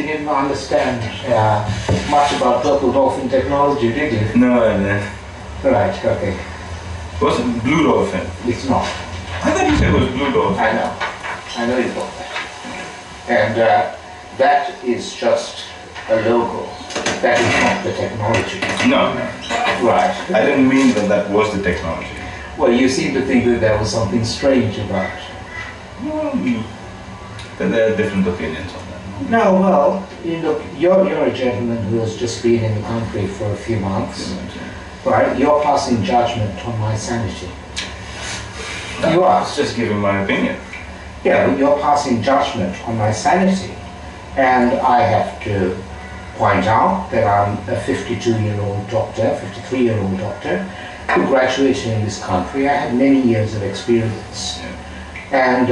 didn't understand much about purple dolphin technology, did you? No, I didn't. Right, okay. Was it blue dolphin? It's not. I thought you said it was blue dolphin. I know you thought that. And that is just a logo. That is not the technology. No. Right. I didn't mean that that was the technology. Well, you seem to think that there was something strange about it. But there are different opinions on that. No, well, you look, you're a gentleman who has just been in the country for a few months. Right? You're passing judgment on my sanity. You are. It's just giving my opinion. Yeah, but you're passing judgment on my sanity. And I have to point out that I'm a 52-year-old doctor, 53-year-old doctor, who graduated in this country. I had many years of experience. And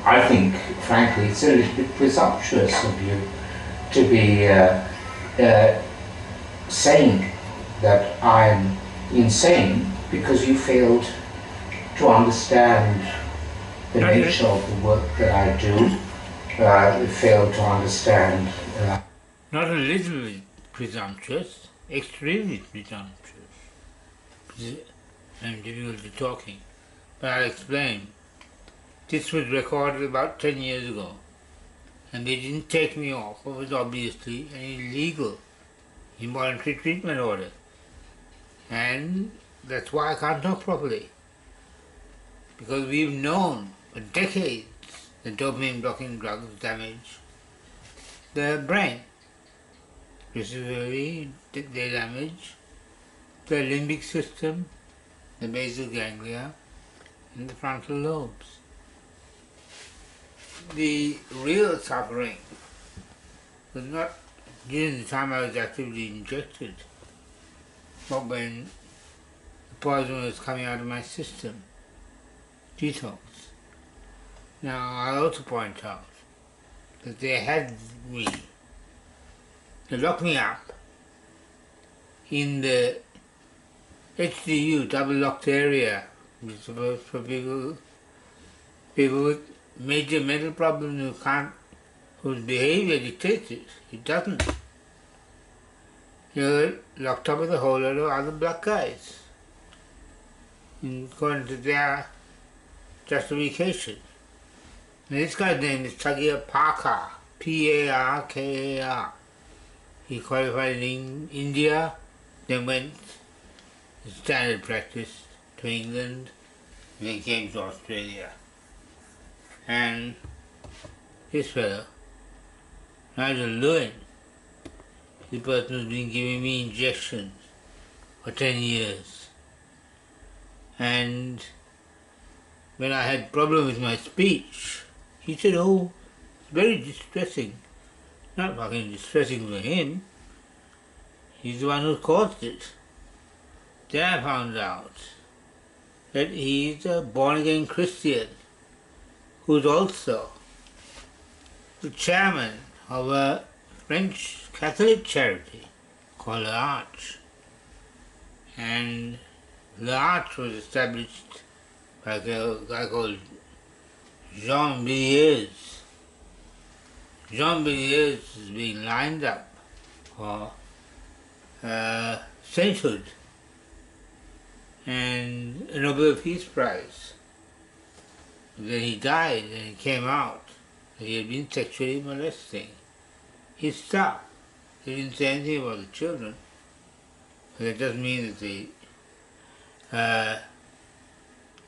I think, frankly, it's a little bit presumptuous of you to be saying that I'm insane because you failed to understand the nature of the work that I do. You failed to understand. Not a little bit presumptuous, extremely presumptuous. I'm difficulty talking, but I'll explain. This was recorded about 10 years ago, and they didn't take me off. It was obviously an illegal involuntary treatment order, and that's why I can't talk properly, because we've known for decades that dopamine blocking drugs damage the brain. Specifically, they damage the limbic system, the basal ganglia, and the frontal lobes. The real suffering was not during the time I was actively injected, but when the poison was coming out of my system, detox. Now, I'll also point out that they had me, they locked me up in the HDU, double locked area, which is supposed for people with major mental problems whose behavior dictates it. It doesn't. You're locked up with a whole lot of other black guys, according to their justification. And this guy's name is PARKAR, P-A-R-K-A-R. He qualified in India, then went to standard practice to England, and then came to Australia. And this fellow, Major Leonard Darwin, the person who's been giving me injections for 10 years. And when I had problems with my speech, he said, oh, it's very distressing. Not fucking distressing for him. He's the one who caused it. Then I found out that he's a born-again Christian who's also the chairman of a French Catholic charity called l'Arche. And l'Arche was established by a guy called Jean Villiers. Jean Villiers is being lined up for sainthood and a Nobel Peace Prize. Then he died and it came out that he had been sexually molesting his staff. They didn't say anything about the children, but that doesn't mean that they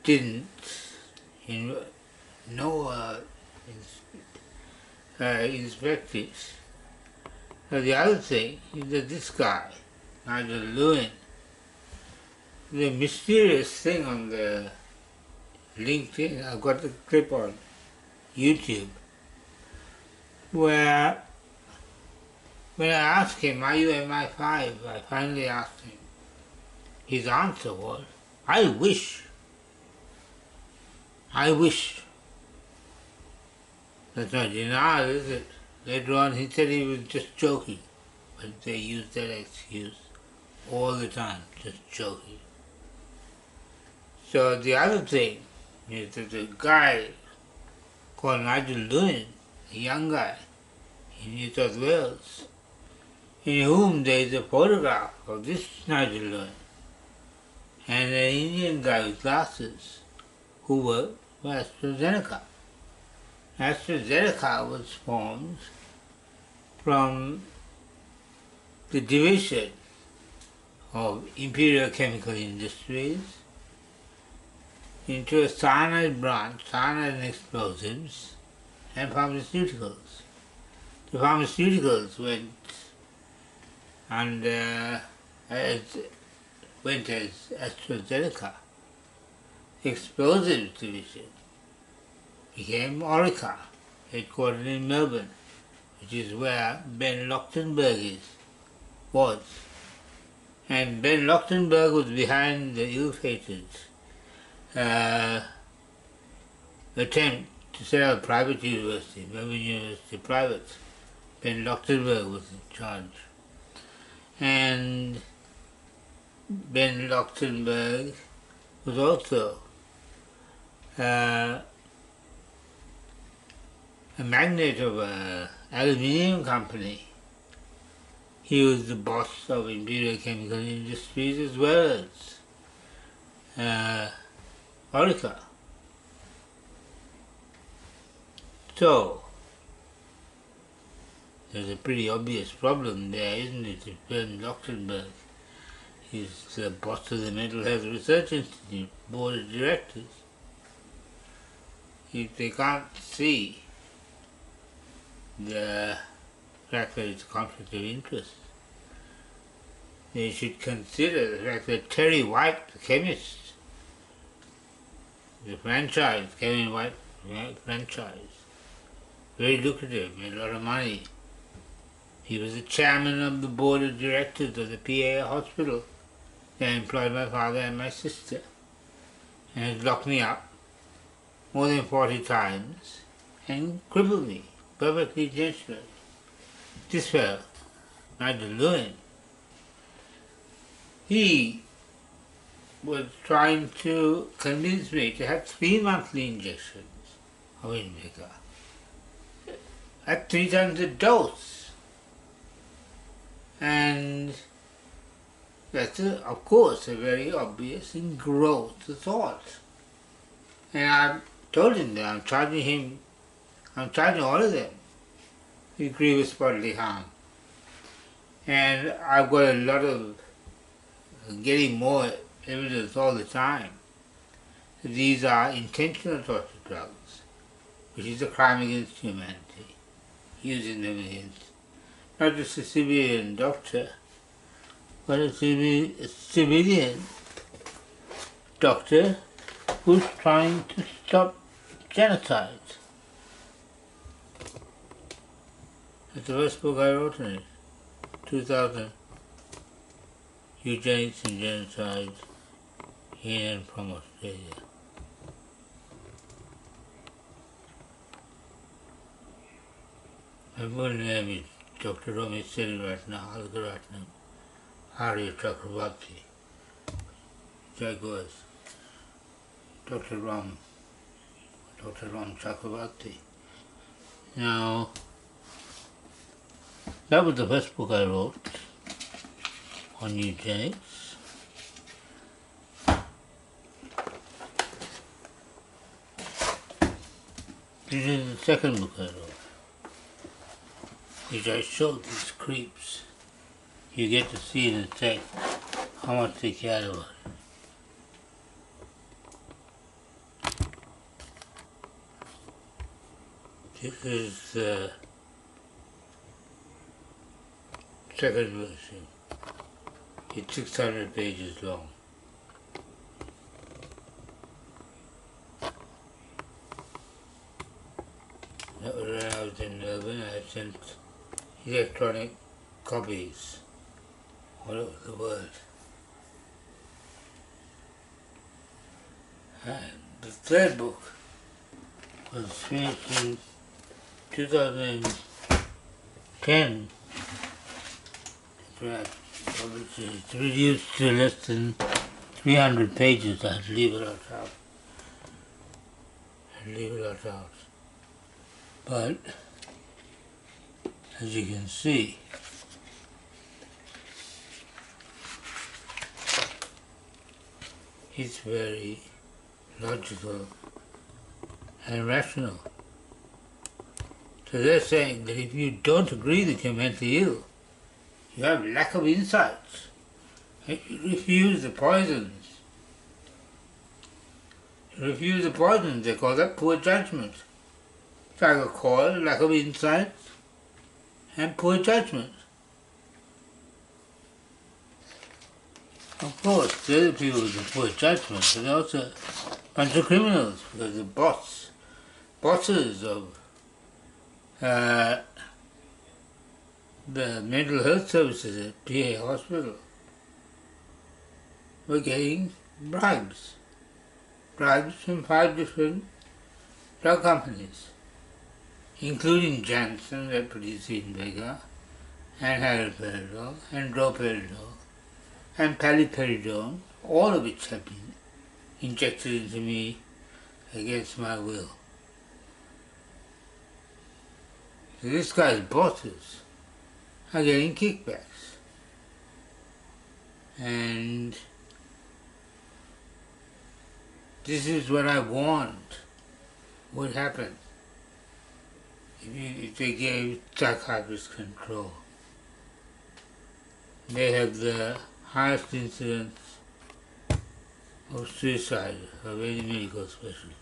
didn't inspect it. Now the other thing is that this guy, Major Leonard, the mysterious thing on the LinkedIn, I've got the clip on YouTube, where when I asked him, are you MI5, I finally asked him, his answer was, I wish. That's not denial, is it? Later on he said he was just joking, but they use that excuse all the time, just joking. So the other thing is that the guy called Major Leonard, a young guy, in New South Wales, in whom there is a photograph of this Nigel Lewin and an Indian guy with glasses who worked for AstraZeneca. AstraZeneca was formed from the division of Imperial Chemical Industries into a cyanide branch, cyanide and explosives, and pharmaceuticals. The pharmaceuticals went as AstraZeneca. The explosives division became Orica, headquartered in Melbourne, which is where Ben Lochtenberg was. And Ben Lochtenberg was behind the ill-fated attempt to set up a private university, Melbourne University private. Ben Lochtenberg was in charge. And Ben Lochtenberg was also a magnate of an aluminium company. He was the boss of Imperial Chemical Industries as well as Orica. So, there's a pretty obvious problem there, isn't it? If Ben Lochtenberg is the boss of the Mental Health Research Institute Board of Directors, if they can't see the fact that it's a conflict of interest, they should consider the fact that Terry White, the chemist, the franchise, Kevin White franchise, very lucrative, made a lot of money. He was the chairman of the board of directors of the PAH hospital. They employed my father and my sister, and has locked me up more than 40 times and crippled me perfectly intentionally. This fellow, Major Lewin, he was trying to convince me to have 3 monthly injections of Invega at 3 times a dose. And that's, of course, a very obvious and gross thought. And I told him that I'm charging all of them with grievous bodily harm. And I've got a lot of getting more evidence all the time that these are intentional torture drugs, which is a crime against humanity, using them against not just a civilian doctor, but a civilian doctor who's trying to stop genocide. That's the first book I wrote in it, 2000, Eugenics and Genocide, in and from Australia. My full name is Dr. Romy Siriratna Algaratnam Arya Chakravarti, Jaguars, Dr. Ram Chakravarti. Now, that was the first book I wrote on eugenics. This is the second book I wrote, which I showed these creeps. You get to see in the text how much they care about it. This is the second version. It's 600 pages long. When I was in Melbourne, I sent electronic copies all over the world. And the third book was finished in 2010. It's reduced to less than 300 pages. I'd leave it out. But as you can see. It's very logical and rational. So they're saying that if you don't agree that you're mentally ill, you have lack of insights. If you refuse the poisons, they call that poor judgment. It's like a call, lack of insight and poor judgment. Of course, the other people with the poor judgment, but they're also a bunch of criminals, because the bosses of the mental health services at PA Hospital were getting bribes from 5 different drug companies, including Janssen, that produced Invega, and haloperidol, and droperidol, and paliperidone, all of which have been injected into me against my will. So this guy's bosses are getting kickbacks. And this is what I warned would happen if they gave psychiatrists control. They have the highest incidence of suicide of any medical specialty.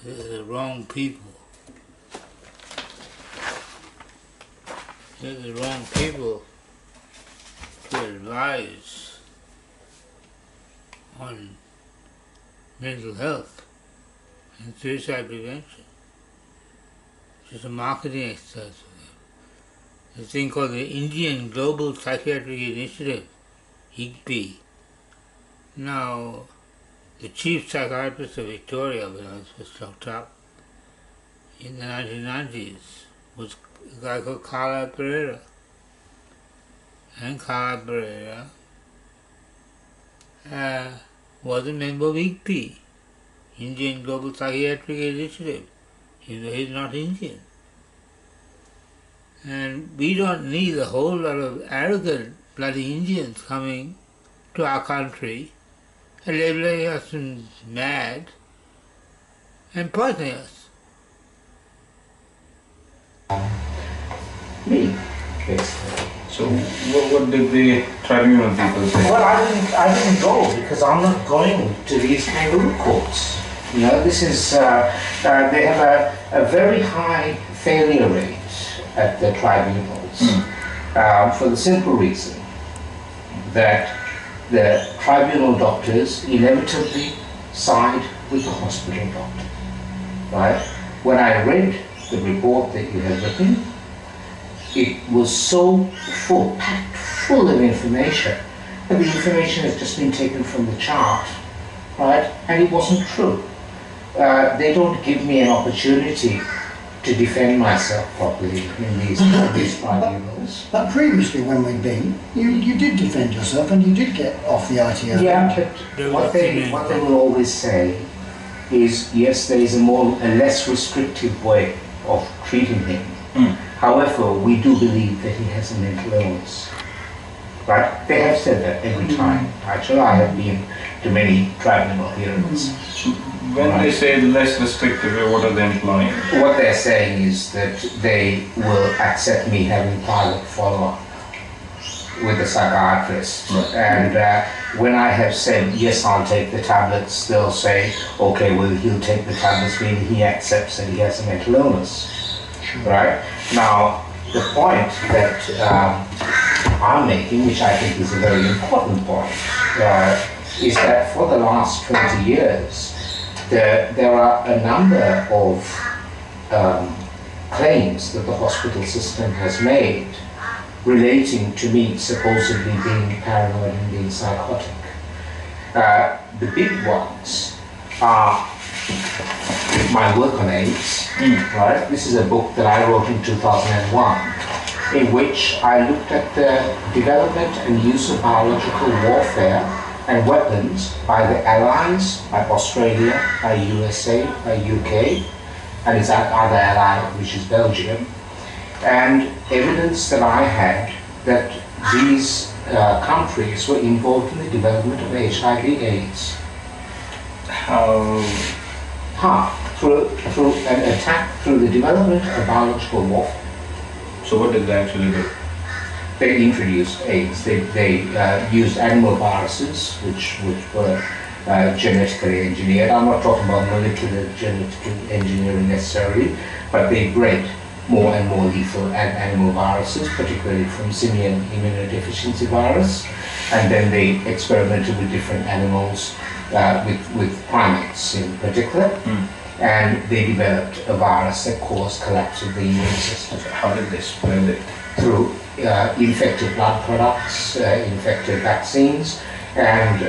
They're the wrong people. They're the wrong people to advise on mental health and suicide prevention. It's just a marketing exercise for them. There's a thing called the Indian Global Psychiatric Initiative, IGPI. Now, the chief psychiatrist of Victoria, when I was first locked up in the 1990s, was a guy called Carla Pereira. And Carla Pereira was a member of IGPI, Indian Global Psychiatric Initiative, even though he's not Indian. And we don't need a whole lot of arrogant bloody Indians coming to our country and labeling us mad and poisoning us. Me, basically. So what did the tribunal people say? Well, I didn't go because I'm not going to these kangaroo courts. You know, this is, they have a very high failure rate at the tribunals for the simple reason that the tribunal doctors inevitably side with the hospital doctor, right? When I read the report that you have written, it was so full, packed full of information, but the information has just been taken from the chart, right? And it wasn't true. They don't give me an opportunity to defend myself properly in these tribunals. But previously, when we've been, you did defend yourself and you did get off the ITO. Yeah, but what they will always say is, yes, there is a less restrictive way of treating him. However, we do believe that he has a mental illness. Right? They have said that every time. Actually, I have been to many tribunal hearings. When they say less restrictive, what are they implying? What they're saying is that they will accept me having private follow-up with the psychiatrist. Right. And when I have said, yes, I'll take the tablets, they'll say, okay, well, he'll take the tablets, meaning he accepts that he has a mental illness. Right? Now, the point that I'm making, which I think is a very important point, is that for the last 20 years, there are a number of claims that the hospital system has made relating to me supposedly being paranoid and being psychotic. The big ones are my work on AIDS, right? This is a book that I wrote in 2001, in which I looked at the development and use of biological warfare and weapons by the Allies, by Australia, by USA, by UK, and its other ally, which is Belgium, and evidence that I had that these countries were involved in the development of HIV/AIDS. How? Through an attack, through the development of biological warfare. So what did they actually do? They introduced AIDS. They used animal viruses, which were genetically engineered. I'm not talking about molecular genetic engineering necessarily, but they bred more and more lethal animal viruses, particularly from simian immunodeficiency virus, and then they experimented with different animals, with primates in particular, and they developed a virus that caused collapse of the immune system. How did they spread it? Through infected blood products, infected vaccines, and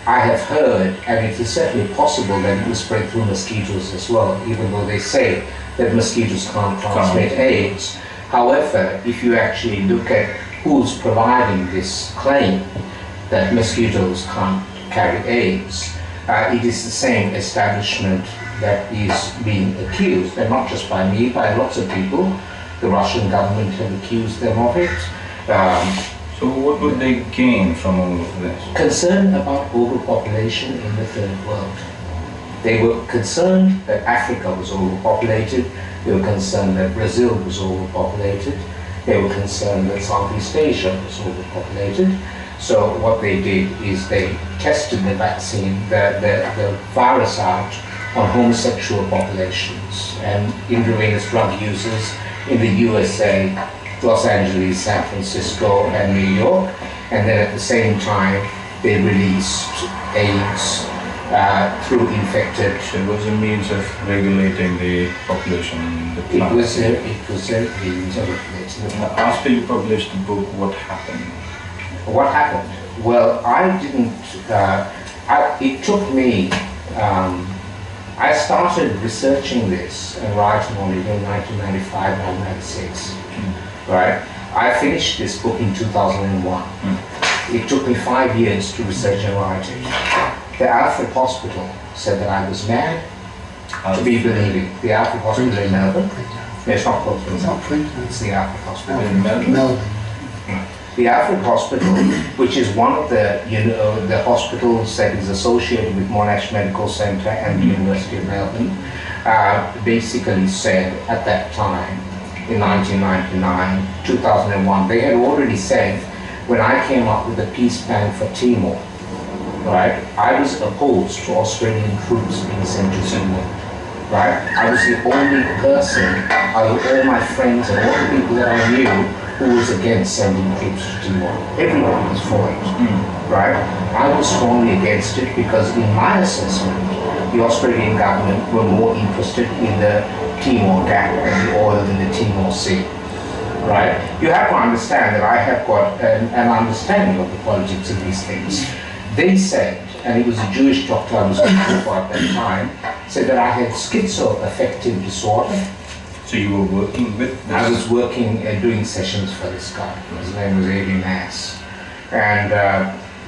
I have heard, and it is certainly possible that it was spread through mosquitoes as well, even though they say that mosquitoes can't transmit AIDS. However, if you actually look at who's providing this claim that mosquitoes can't carry AIDS, it is the same establishment that is being accused, and not just by me, by lots of people. The Russian government have accused them of it. So what would they gain from all of this? Concern about overpopulation in the third world. They were concerned that Africa was overpopulated. They were concerned that Brazil was overpopulated. They were concerned that Southeast Asia was overpopulated. So what they did is they tested the vaccine, the virus out on homosexual populations and intravenous drug users in the USA, Los Angeles, San Francisco, and New York. And then at the same time, they released AIDS through infected. So it was a means of regulating the population. It was a means of regulating the population. After you published the book, what happened? What happened? Well, I didn't. It took me. I started researching this and writing on it in 1995, 1996. Right? I finished this book in 2001. It took me 5 years to research and write it. The Alfred Hospital said that I was mad to be believing. The Alfred Hospital in Melbourne. No, it's not called Prince Alfred. It's the Alfred Hospital in Melbourne. The Alfred Hospital, which is one of the the hospitals that is associated with Monash Medical Centre and the University of Melbourne, basically said at that time, in 1999, 2001, they had already said, when I came up with the peace plan for Timor, right, I was opposed to Australian troops being sent to Timor, right? I was the only person out of all my friends and all the people that I knew who was against sending troops to Timor. Everyone was for it, right? I was strongly against it because in my assessment, the Australian government were more interested in the Timor Gap and the oil in the Timor Sea, right? You have to understand that I have got an understanding of the politics of these things. They said, and it was a Jewish doctor I was working for at that time, said that I had schizoaffective disorder. So you were working with this? I was working and doing sessions for this guy. His name was A.B. Mass. And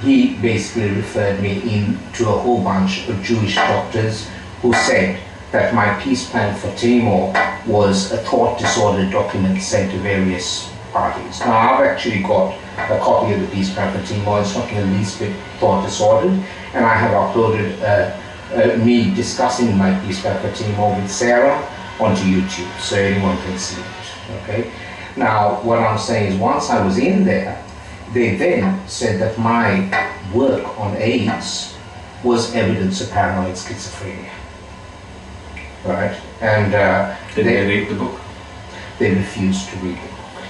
he basically referred me into a whole bunch of Jewish doctors who said that my peace plan for Timor was a thought disorder document sent to various parties. Now I've actually got a copy of the peace plan for Timor. It's not in the least bit thought disordered, and I have uploaded me discussing my peace plan for Timor with Sarah onto YouTube, so anyone can see it, okay? Now, what I'm saying is once I was in there, they then said that my work on AIDS was evidence of paranoid schizophrenia, right? And did they read the book? They refused to read the book,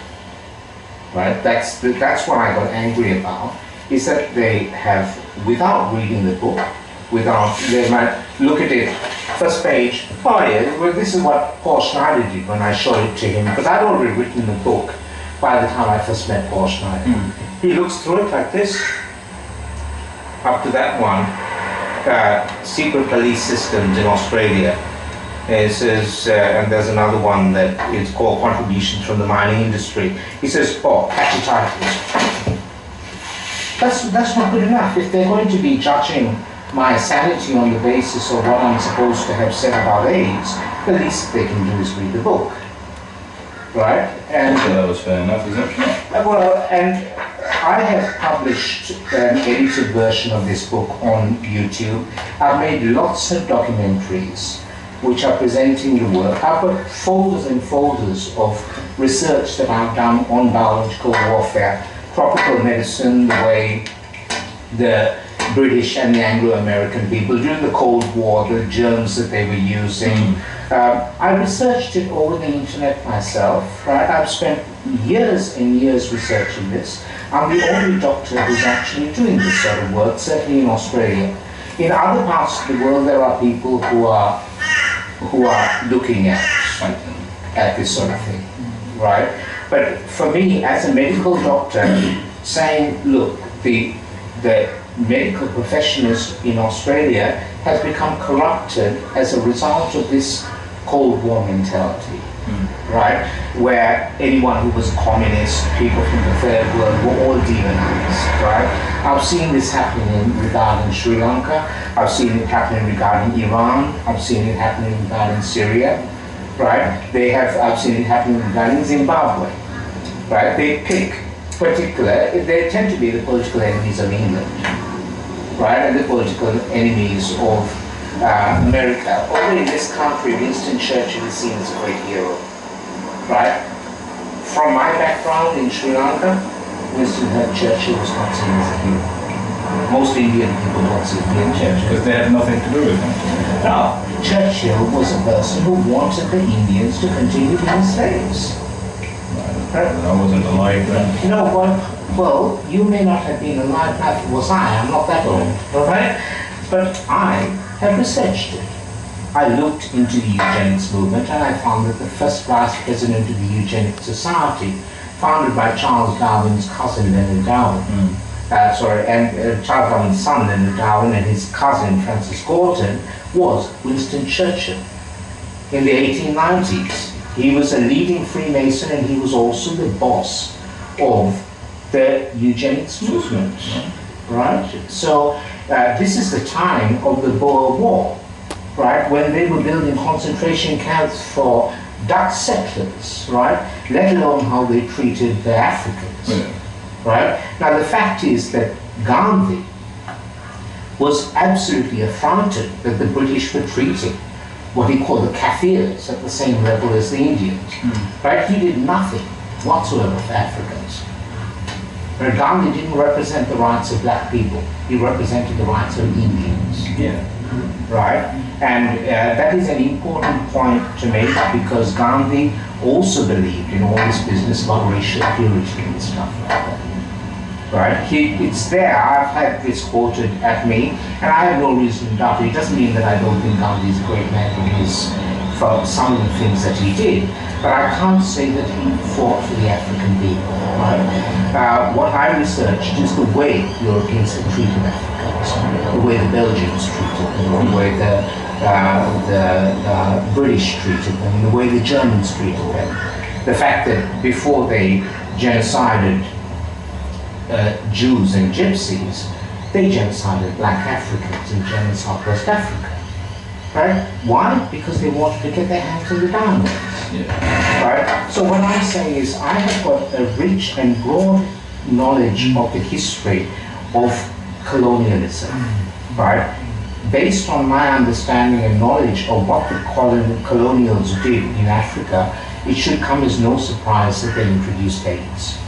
right? That's what I got angry about, is that they have, without reading the book, they might look at it, first page, oh yeah, well this is what Paul Schneider did when I showed it to him, because I'd already written the book by the time I first met Paul Schneider. He looks through it like this, up to that one, secret police systems in Australia. It says, and there's another one that is called Contributions from the Mining Industry. He says, oh, catchy titles. That's not good enough. If they're going to be judging my sanity on the basis of what I'm supposed to have said about AIDS, the least they can do is read the book. right? And So that was fair enough, isn't it? well, and I have published an edited version of this book on YouTube. I've made lots of documentaries which are presenting the work. I've got folders and folders of research that I've done on biological warfare, tropical medicine, the way the British and the Anglo-American people during the Cold War, the germs that they were using. I researched it over the internet myself, right? I've spent years and years researching this. I'm the only doctor who's actually doing this sort of work, certainly in Australia. In other parts of the world, there are people who are looking at this sort of thing, right? But for me, as a medical doctor, saying, look, the medical profession in Australia has become corrupted as a result of this Cold War mentality, right? Where anyone who was a communist, people from the Third World were all demonized, right? I've seen this happening regarding Sri Lanka, I've seen it happening regarding Iran, I've seen it happening regarding Syria, right? I've seen it happening regarding Zimbabwe, right? They pick they tend to be the political enemies of England, right? And the political enemies of America. Over in this country, Winston Churchill is seen as a great hero, right? From my background in Sri Lanka, Winston Churchill was not seen as a hero. Most Indian people don't see Churchill. Because they had nothing to do with it. No, Churchill was a person who wanted the Indians to continue being slaves. I wasn't alive then. No, well, you may not have been alive, neither was I. I'm not that old, all right? But I have researched it. I looked into the eugenics movement and I found that the first vice president of the Eugenics Society, founded by Charles Darwin's cousin Leonard Darwin, Charles Darwin's son Leonard Darwin and his cousin Francis Galton, was Winston Churchill in the 1890s. He was a leading Freemason and he was also the boss of the eugenics movement, right? So this is the time of the Boer War, right? When they were building concentration camps for Dutch settlers, right? Let alone how they treated the Africans, right? Now the fact is that Gandhi was absolutely affronted that the British were treating what he called the Kafirs at the same level as the Indians, right? He did nothing whatsoever for Africans. But Gandhi didn't represent the rights of black people. He represented the rights of Indians, right? And that is an important point to make because Gandhi also believed in all this business about racial purity and stuff like that. Right? It's there. I've had this quoted at me, and I have no reason to doubt it. It doesn't mean that I don't think Gandhi is a great man for some of the things that he did, but I can't say that he fought for the African people. Right? What I researched is the way Europeans had treated Africans, the way the Belgians treated them, the way the British treated them, the way the Germans treated them. The fact that before they genocided Jews and Gypsies, they genocided black Africans in German Southwest Africa. Right? Why? Because they wanted to get their hands on the diamonds. Right? So what I'm saying is I have got a rich and broad knowledge of the history of colonialism. Right? Based on my understanding and knowledge of what the colonials did in Africa, it should come as no surprise that they introduced AIDS.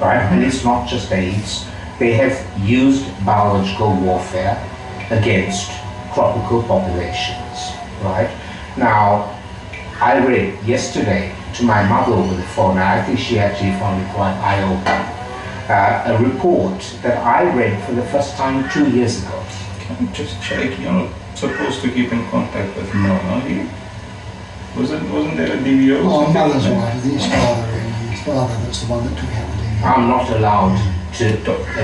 Right? And it's not just AIDS. They have used biological warfare against tropical populations. Right? Now, I read yesterday to my mother over the phone, and I think she actually found it quite eye-opening, a report that I read for the first time 2 years ago. Can I just check? You're not supposed to keep in contact with Mom, are you? Wasn't there a DVO? Oh, mother's right. I think it's father. His father that's the one that took out the DVO. I'm not allowed to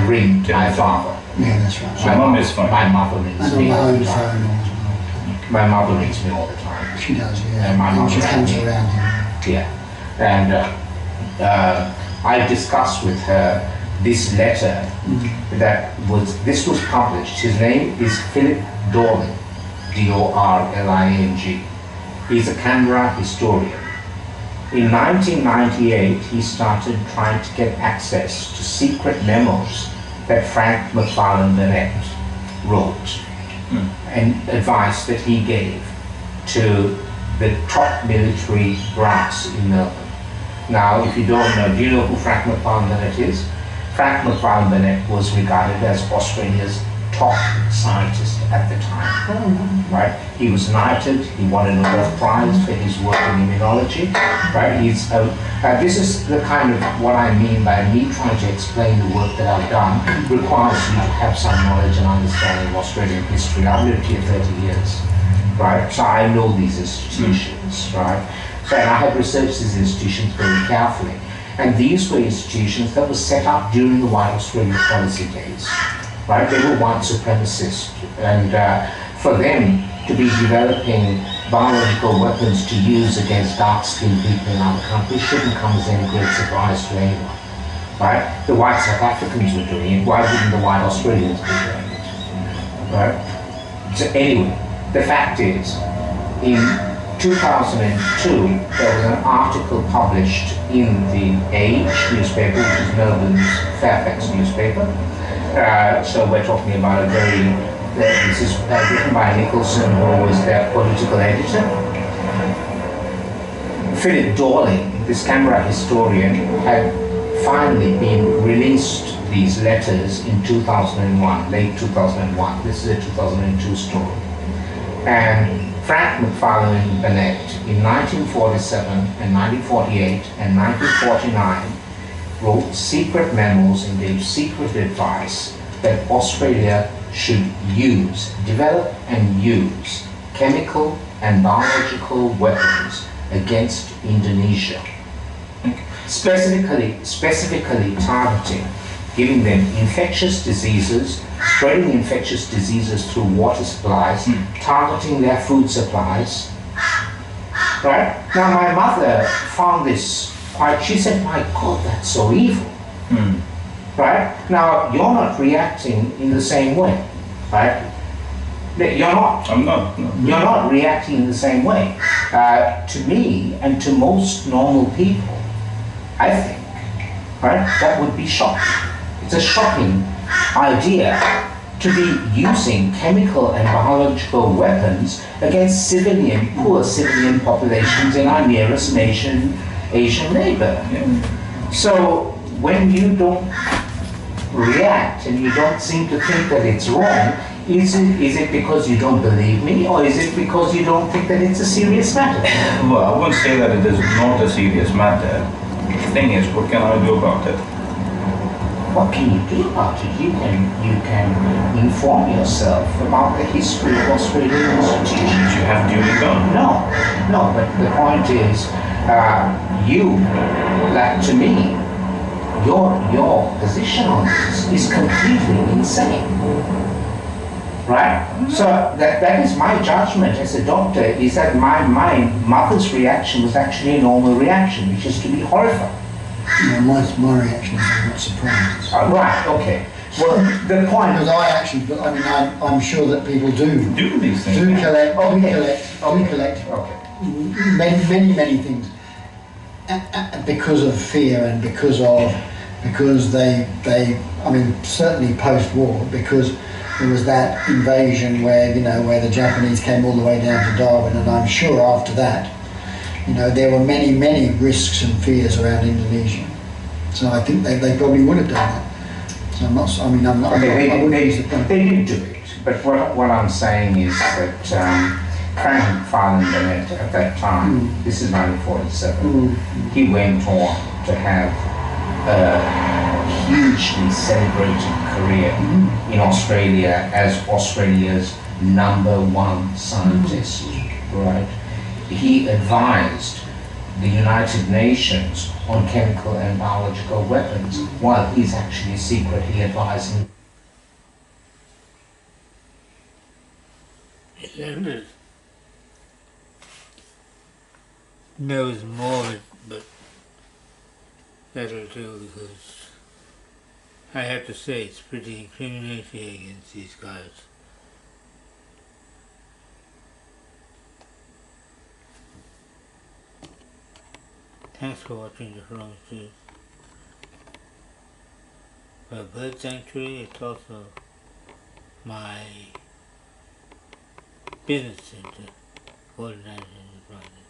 ring my father. Yeah, that's right. So Mum is fine. My mother rings And on me my all own the time. phone as well. My mother rings me all the time. She does, yeah. And my mother she comes rang me. around here. Yeah. And I discussed with her this letter this was published. His name is Philip Dorling, D-O-R-L-I-N-G. He's a Canberra historian. In 1998, he started trying to get access to secret memos that Frank McFarlane Burnett wrote and advice that he gave to the top military brass in Melbourne. Now, if you don't know, do you know who Frank McFarlane Burnett is? Frank McFarlane Burnett was regarded as Australia's top scientist at the time, right? He was knighted, he won a Nobel Prize for his work in immunology, right? This is the kind of what I mean by me trying to explain the work that I've done requires you to have some knowledge and understanding of Australian history. I've lived here 30 years, right? So I know these institutions, right? So, and I have researched these institutions very carefully. And these were institutions that were set up during the White Australia policy days. Right? They were white supremacists, and for them to be developing biological weapons to use against dark-skinned people in other countries shouldn't come as any great surprise to anyone. Right? The white South Africans were doing it, why wouldn't the white Australians be doing it? Right? So anyway, the fact is, in 2002, there was an article published in the Age newspaper, which is Melbourne's Fairfax newspaper. So we're talking about a this is written by Nicholson, who was their political editor. Philip Dorling, this Canberra historian, had finally been released these letters in 2001, late 2001. This is a 2002 story. And Frank McFarlane Burnett in 1947 and 1948 and 1949 wrote secret memos and gave secret advice that Australia should develop and use chemical and biological weapons against Indonesia. Specifically targeting, giving them infectious diseases, spreading infectious diseases through water supplies, targeting their food supplies. Right? Now my mother found this she said, my God, that's so evil. Right? Now, you're not reacting in the same way. Right? You're not. I'm not. No. You're not reacting in the same way. To me, and to most normal people, I think, right, that would be shocking. It's a shocking idea to be using chemical and biological weapons against poor civilian populations in our nearest Asian neighbor. So when you don't react and you don't seem to think that it's wrong, is it because you don't believe me, or is it because you don't think that it's a serious matter? Well, I won't say that it is not a serious matter. The thing is, what can I do about it? What can you do about it? You can inform yourself about the history of Australian institutions. You have duly done. No, but the point is, to me, your position on this is completely insane. Right? So that is my judgment as a doctor, is that my mother's reaction was actually a normal reaction, which is to be horrified. No, my reaction is I'm not surprised. Right, okay. Well, the point... Because I'm sure that people do these things. We collect many things. Because of fear and because they certainly post-war, because there was that invasion where the Japanese came all the way down to Darwin, and I'm sure after that, there were many risks and fears around Indonesia. So I think they probably would have done that. So I'm not. They did do it, but what I'm saying is that Frank McFarlane Burnett at that time, this is 1947, he went on to have a hugely celebrated career in Australia as Australia's #1 scientist, right? He advised the United Nations on chemical and biological weapons while he's actually secretly advising. Leonard knows more, but that'll do, because I have to say it's pretty incriminating against these guys. Thanks for watching the Wrong Zoo. For a bird sanctuary, it's also my business center, coordinated enterprises.